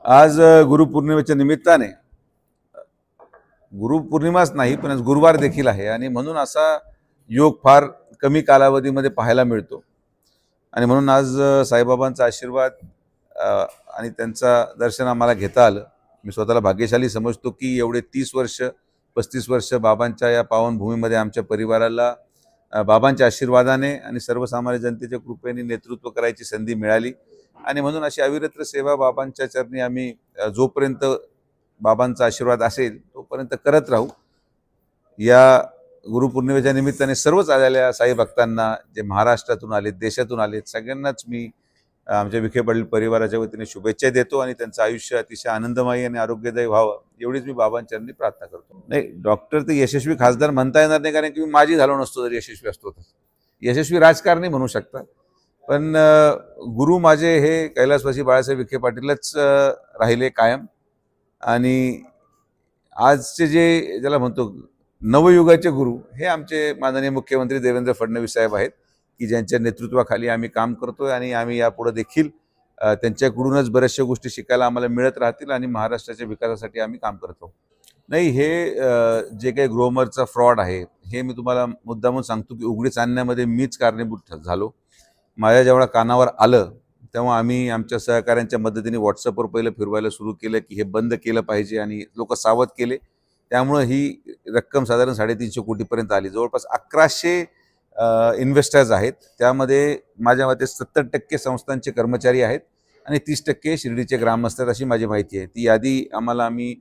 आज गुरुपौर्णिमेच्या निमित्ताने गुरुपौर्णिमाच नाही पण आज गुरुवार देखील आहे आणि म्हणून असा योग फार कमी कालावधीमध्ये पाहायला मिळतो आणि म्हणून आज साईबाबांचा आशीर्वाद आणि त्यांचा दर्शन आम्हाला घेता आलं. मी स्वतःला भाग्यशाली समजतो की एवढे 30 वर्ष 35 वर्ष बाबांच्या या पावनभूमीमध्ये आमच्या परिवाराला बाबांच्या आशीर्वादाने आणि सर्वसामान्य जनतेच्या कृपेने नेतृत्व करायची संधी मिळाली आणि म्हणून अशी अविरत सेवा बाबांच्या चरणी आम्ही जोपर्यंत बाबांचा आशीर्वाद असेल तोपर्यंत करत राहू. या गुरुपौर्णिमेच्या निमित्ताने सर्वच आलेल्या साई भक्तांना, जे महाराष्ट्रातून आलेत, देशातून आलेत, सगळ्यांनाच मी आमच्या विखे पाटील परिवाराच्या वतीने शुभेच्छा देतो आणि त्यांचं आयुष्य अतिशय आनंदमयी आणि आरोग्यदायी व्हावं एवढीच मी बाबांचरणी प्रार्थना करतो. नाही, डॉक्टर तर यशस्वी खासदार म्हणता येणार नाही, कारण की मी माझी झालो नसतो जर यशस्वी असतो तर. यशस्वी राजकारणी म्हणू शकता, पण गुरु माझे हे कैलासवासी बाळासाहेब विखे पाटीलच राहिले कायम. आणि आजचे जे ज्याला म्हणतो नवयुगाचे गुरु हे आमचे माननीय मुख्यमंत्री देवेंद्र फडणवीस साहेब आहेत, की ज्यांच्या नेतृत्वाखाली आम्ही काम करतोय आणि आम्ही यापुढे देखील त्यांच्याकडूनच बऱ्याचशा गोष्टी शिकायला आम्हाला मिळत राहतील आणि महाराष्ट्राच्या विकासासाठी आम्ही काम करतो. नाही, हे जे काही ग्रोमरचा फ्रॉड आहे हे मी तुम्हाला मुद्दामून सांगतो की उघडीस आणण्यामध्ये मीच कारणीभूत झालो. माझ्या जेव्हा कानावर आलं तेव्हा आम्ही आमच्या सहकाऱ्यांच्या मदतीने व्हॉट्सअपवर पहिलं फिरवायला सुरू केलं की हे बंद केलं पाहिजे आणि लोक सावध केले. त्यामुळे ही रक्कम साधारण 350 कोटीपर्यंत आली. जवळपास 1100 इन्व्हेस्टर्स आहेत, त्यामध्ये माझ्या मते 70% संस्थांचे कर्मचारी आहेत आणि 30% शिर्डीचे ग्रामस्थ आहेत अशी माझी माहिती आहे. ती यादी आम्ही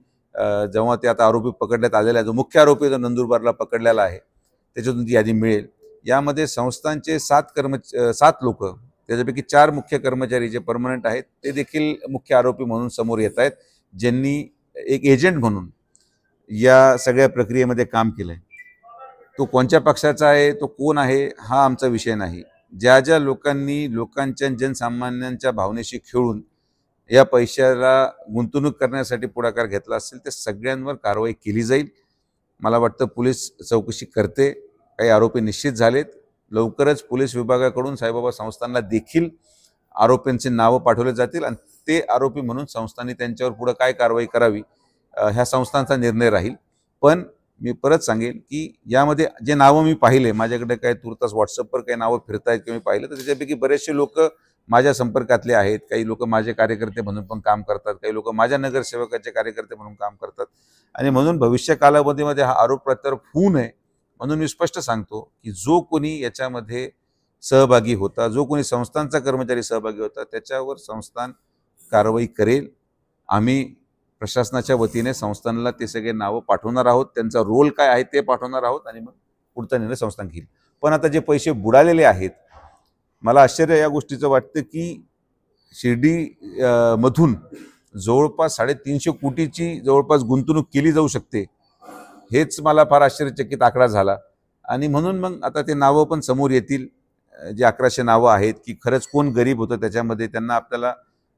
जेव्हा ते आता आरोपी पकडण्यात आलेला आहे, जो मुख्य आरोपी जो नंदुरबारला पकडलेला आहे, त्याच्यातून ती यादी मिळेल. यामध्ये संस्थांचे 7 लोक, त्याच्यापैकी 4 मुख्य कर्मचारी जे परमनंट आहेत ते देखील मुख्य आरोपी म्हणून समोर येत आहेत, ज्यांनी एक एजंट म्हणून या सगळ्या प्रक्रियेमध्ये काम केलं आहे. तो कोणत्या पक्षाचा आहे, तो कोण आहे, हा आमचा विषय नाही. ज्या ज्या लोकांनी लोकांच्या जनसामान्यांच्या भावनेशी खेळून या पैशाला गुंतवणूक करण्यासाठी पुढाकार घेतला असेल त्या सगळ्यांवर कारवाई केली जाईल. मला वाटतं पोलीस चौकशी करते, काही आरोपी निश्चित झालेत. लवकरच पोलीस विभागाकडून साईबाबा संस्थांना देखील आरोपींची नावं पाठवले जातील आणि ते आरोपी म्हणून संस्थांनी त्यांच्यावर पुढे काय कारवाई करावी ह्या संस्थांचा निर्णय राहील. पण मी परत सांगेन की यामध्ये जे नावं मी पाहिले, माझ्याकडे काही तुर्तास व्हॉट्सअपवर काही नावं फिरतायत की मी पाहिलं, तर त्याच्यापैकी बरेचसे लोक माझ्या संपर्कातले आहेत. काही लोक माझे कार्यकर्ते म्हणून पण काम करतात, काही लोक माझ्या नगरसेवकाचे कार्यकर्ते म्हणून काम करतात आणि म्हणून भविष्य कालावधीमध्ये हा आरोप प्रत्यारोप होऊ नये म्हणून मी स्पष्ट सांगतो की जो कोणी याच्यामध्ये सहभागी होता, जो कोणी संस्थांचा कर्मचारी सहभागी होता, त्याच्यावर संस्थान कारवाई करेल. आम्ही प्रशासनाच्या वतीने संस्थांना ते सगळे नावं पाठवणार आहोत, त्यांचा रोल काय आहे ते पाठवणार आहोत आणि मग पुढचा निर्णय संस्थान घेईल. पण आता जे पैसे बुडालेले आहेत, मला आश्चर्य या गोष्टीचं वाटतं की शिर्डी मधून जवळपास 350 कोटीची जवळपास गुंतवणूक केली जाऊ शकते, हेच मला फार आश्चर्यचकित आकडा झाला. आणि म्हणून मग आता ते नावं पण समोर येतील, जे 1100 नावं आहेत, की खरंच कोण गरीब होतं त्याच्यामध्ये. त्यांना आपल्याला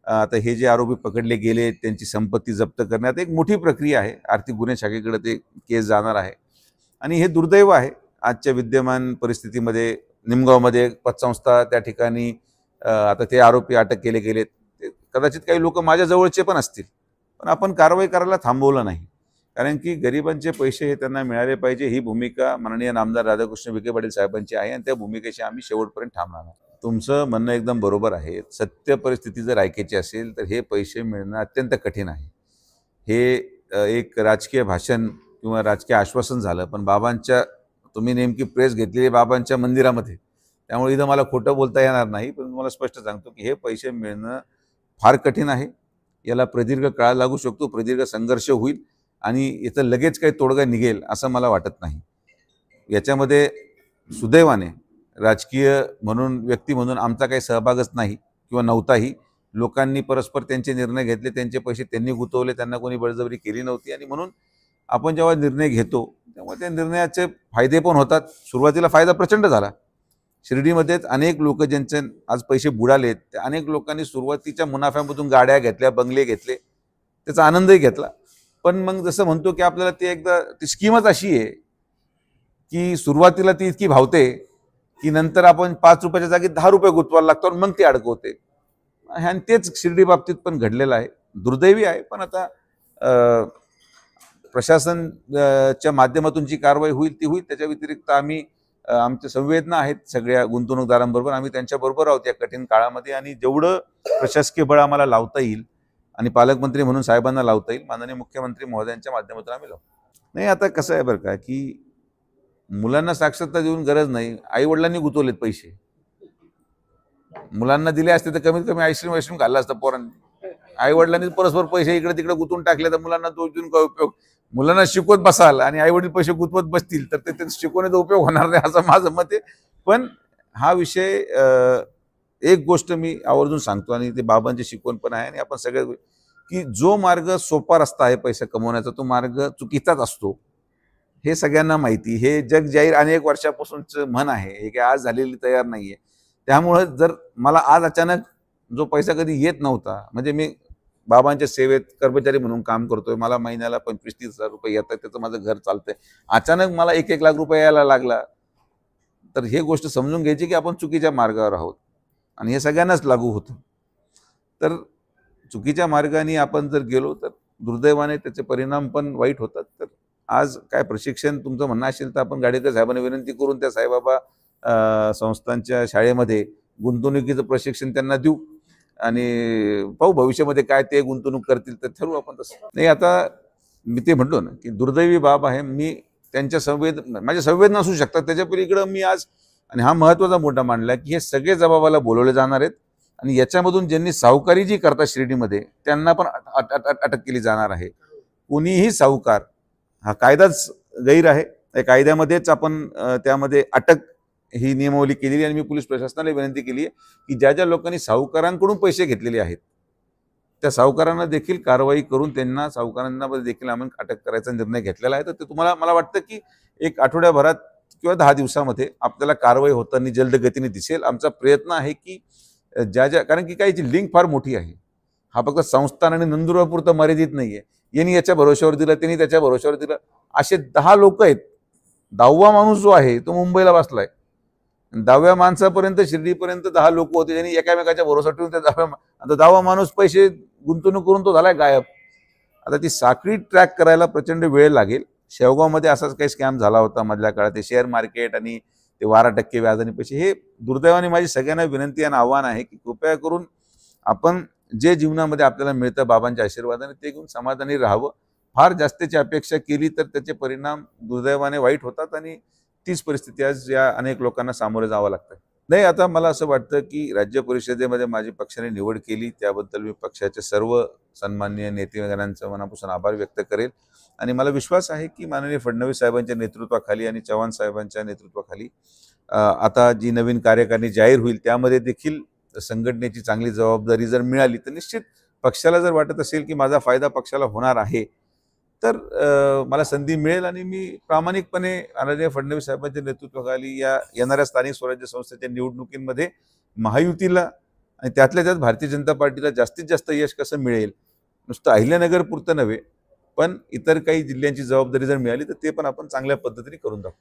आता हे जे आरोपी पकडले गेले त्यांची संपत्ती जप्त करण्यात एक मोठी प्रक्रिया आहे, आर्थिक गुन्हे शाखेकडे ते केस जाणार आहे. आणि हे दुर्दैव आहे आजच्या विद्यमान परिस्थितीमध्ये. निमगावमध्ये पतसंस्था, त्या ठिकाणी आता ते आरोपी अटक केले गेलेत. कदाचित काही लोक माझ्या जवळचे पण असतील, पण आपण कारवाई करायला थांबवलं नाही, कारण की गरिबांचे पैसे हे त्यांना मिळाले पाहिजे. ही भूमिका माननीय नामदार राधाकृष्ण विखे पाटील साहेबांची आहे आणि त्या भूमिकेशी आम्ही शेवटपर्यंत थांबणार आहोत. तुमचं म्हणणं एकदम बरोबर आहे. सत्य परिस्थिती जर ऐकायची असेल तर हे पैसे मिळणं अत्यंत कठीण आहे. हे एक राजकीय भाषण किंवा राजकीय आश्वासन झालं, पण बाबांच्या, तुम्ही नेमकी प्रेस घेतलेली बाबांच्या मंदिरामध्ये, त्यामुळे इथं मला खोटं बोलता येणार नाही. पण तुम्हाला स्पष्ट सांगतो की हे पैसे मिळणं फार कठीण आहे. याला प्रदीर्घ काळ लागू शकतो, प्रदीर्घ संघर्ष होईल आणि इथं लगेच काही तोडगा निघेल असं मला वाटत नाही. याच्यामध्ये सुदैवाने राजकीय म्हणून, व्यक्ती म्हणून आमचा काही सहभागच नाही किंवा नव्हताही. लोकांनी परस्पर त्यांचे निर्णय घेतले, त्यांचे पैसे त्यांनी गुंतवले, त्यांना कोणी बळजबरी केली नव्हती. आणि म्हणून आपण जेव्हा निर्णय घेतो तेव्हा त्या निर्णयाचे फायदे पण होतात. सुरुवातीला फायदा प्रचंड झाला. शिर्डीमध्येच अनेक लोक ज्यांचे आज पैसे बुडालेत, त्या अनेक लोकांनी सुरुवातीच्या मुनाफ्यामधून गाड्या घेतल्या, बंगले घेतले, त्याचा आनंदही घेतला. पण मग जसं म्हणतो की आपल्याला ते एकदा ती स्कीमच अशी आहे की सुरुवातीला ती इतकी भावते की नंतर आपण 5 रुपयाच्या जागी 10 रुपये गुंतवायला लागतो आणि मग ती अडकवते. आणि तेच शिर्डी बाबतीत पण घडलेलं आहे. दुर्दैवी आहे, पण आता प्रशासनच्या माध्यमातून जी कारवाई होईल ती होईल. त्याच्या व्यतिरिक्त आम्ही आमच्या संवेदना आहेत सगळ्या गुंतवणूकदारांबरोबर, आम्ही त्यांच्याबरोबर आहोत या कठीण काळामध्ये, आणि जेवढं प्रशासकीय बळ आम्हाला लावता येईल आणि पालकमंत्री म्हणून साहेबांना लावता येईल, माननीय मुख्यमंत्री महोदयांच्या माध्यमातून आम्ही लावतो. नाही, आता कसं आहे बरं का, की मुलांना साक्षरता देऊन गरज नाही, आई वडिलांनी गुंतवलेत पैसे. मुलांना दिले असते तर कमीत कमी आईस्क्रीम खाल्ला असतं पोरांनी. आई वडिलांनी परस्पर पैसे इकडे तिकडे गुंतवून टाकले तर मुलांना तो देऊन काय उपयोग. मुलांना शिकवत बसाल आणि आई वडील पैसे गुंतवत बसतील तर ते शिकवण्याचा उपयोग होणार नाही असं माझं मत आहे. पण हा विषय एक गोष्ट मी आवर्जून सांगतो, आणि ते बाबांची शिकवण पण आहे, आणि आपण सगळे की जो मार्ग सोपा रस्ता आहे पैसा कमवण्याचा तो मार्ग चुकीचाच असतो, हे सगळ्यांना माहिती. हे जग जाहीर अनेक वर्षापासूनचं म्हण आहे, हे काय आज झालेली तयार नाहीये. त्यामुळं जर मला आज अचानक जो पैसा कधी येत नव्हता, म्हणजे मी बाबांच्या सेवेत कर्मचारी म्हणून काम करतोय, मला महिन्याला 25-30 हजार रुपये येतात, त्याचं माझं घर चालतंय, अचानक मला 1-1 लाख रुपये यायला लागला, तर हे गोष्ट समजून घ्यायची की आपण चुकीच्या मार्गावर आहोत, आणि हे सगळ्यांनाच लागू होतं. तर चुकीच्या मार्गाने आपण जर गेलो तर दुर्दैवाने त्याचे परिणाम पण वाईट होतात. तर आज काय प्रशिक्षण तुमचं म्हणणं असेल तर आपण गाडेकर साहेबांना विनंती करून त्या साईबाबा संस्थांच्या शाळेमध्ये गुंतवणुकीचं प्रशिक्षण त्यांना देऊ, आणि पाहू भविष्यामध्ये काय ते गुंतवणूक करतील तर ठरवू आपण तसं. नाही, आता मी ते म्हटलो ना की दुर्दैवी बाब आहे, मी त्यांच्या माझ्या संवेदना असू शकतात, त्याच्या पलीकडं मी आज, आणि हा महत्त्वाचा मुद्दा मांडला की हे सगळे जबाबाला बोलवले जाणार आहेत, आणि याच्यामधून ज्यांनी सावकारी जी करतात शिर्डीमध्ये त्यांना पण अटक केली जाणार आहे. कोणीही सावकार, हा कायदाच गैर आहे, त्या कायद्यामध्येच आपण त्यामध्ये अटक ही नियमावली केलेली, आणि मी पोलीस प्रशासनाला विनंती केली आहे की ज्या ज्या लोकांनी सावकारांकडून पैसे घेतलेले आहेत त्या सावकारांना देखील कारवाई करून त्यांना, सावकारांना देखील आम्ही अटक करायचा निर्णय घेतलेला आहे. तर ते तुम्हाला, मला वाटतं की 1 आठवड्याभरात किंवा 10 दिवसामध्ये आपल्याला कारवाई होताना जलद गतीने दिसेल. आमचा प्रयत्न आहे की कारण की काहीची लिंक फार मोठी आहे. हा फक्त संस्थान आणि नंदुरबारपुरतं मर्यादित नाहीये. यांनी याच्या भरोश्यावर दिलं, त्यांनी त्याच्या भरोश्यावर दिलं, असे 10 लोक आहेत. 10वा माणूस जो आहे तो मुंबईला बसलाय. 10व्या माणसापर्यंत, शिर्डीपर्यंत 10 लोक होते ज्यांनी एकामेकाच्या भरोसा ठेवून त्या 10वा माणूस पैसे गुंतवणूक करून तो झालाय गायब. आता ती साखळी ट्रॅक करायला प्रचंड वेळ लागेल. शेवगावमध्ये असाच काही स्कॅम झाला होता मधल्या काळात, ते शेअर मार्केट आणि ते 12% व्याजाने पैसे. हे दुर्दैवाने माझी सगळ्यांना विनंती आणि आव्हान आहे की कृपया करून आपण जे जीवनामध्ये आपल्याला मिळतं बाबांच्या आशीर्वादाने ते घेऊन समाधानी राहावं. फार जास्तीची अपेक्षा केली तर त्याचे परिणाम दुर्दैवाने वाईट होतात, आणि तीच परिस्थिती आज या अनेक लोकांना सामोरे जावं लागतं. नाही, आता मला असं वाटतं की राज्य परिषदेमध्ये माझी पक्षाने निवड केली त्याबद्दल मी पक्षाचे सर्व सन्माननीय नेतेगणांचा मनापासून आभार व्यक्त करेल, आणि मला विश्वास आहे की माननीय फडणवीस साहेबांच्या नेतृत्वाखाली आणि चव्हाण साहेबांच्या नेतृत्वाखाली आता जी नवीन कार्यकारिणी जाहीर होईल त्यामध्ये देखील संघटनेची चांगली जबाबदारी जर मिळाली तर निश्चित पक्षाला जर वाटत असेल की माझा फायदा पक्षाला होणार आहे तर मला संधी मिळेल, आणि मी प्रामाणिकपणे आदरणीय फडणवीस साहेबांच्या नेतृत्वाखाली या येणाऱ्या स्थानिक स्वराज्य संस्थेच्या निवडणुकींमध्ये महायुतीला आणि त्यातल्या त्यात भारतीय जनता पार्टीला जास्तीत जास्त यश कसं मिळेल, नुसतं अहिल्यानगर पुरतं नव्हे पण इतर काही जिल्ह्यांची जबाबदारी जर मिळाली तर ते पण आपण चांगल्या पद्धतीने करून दाखवू.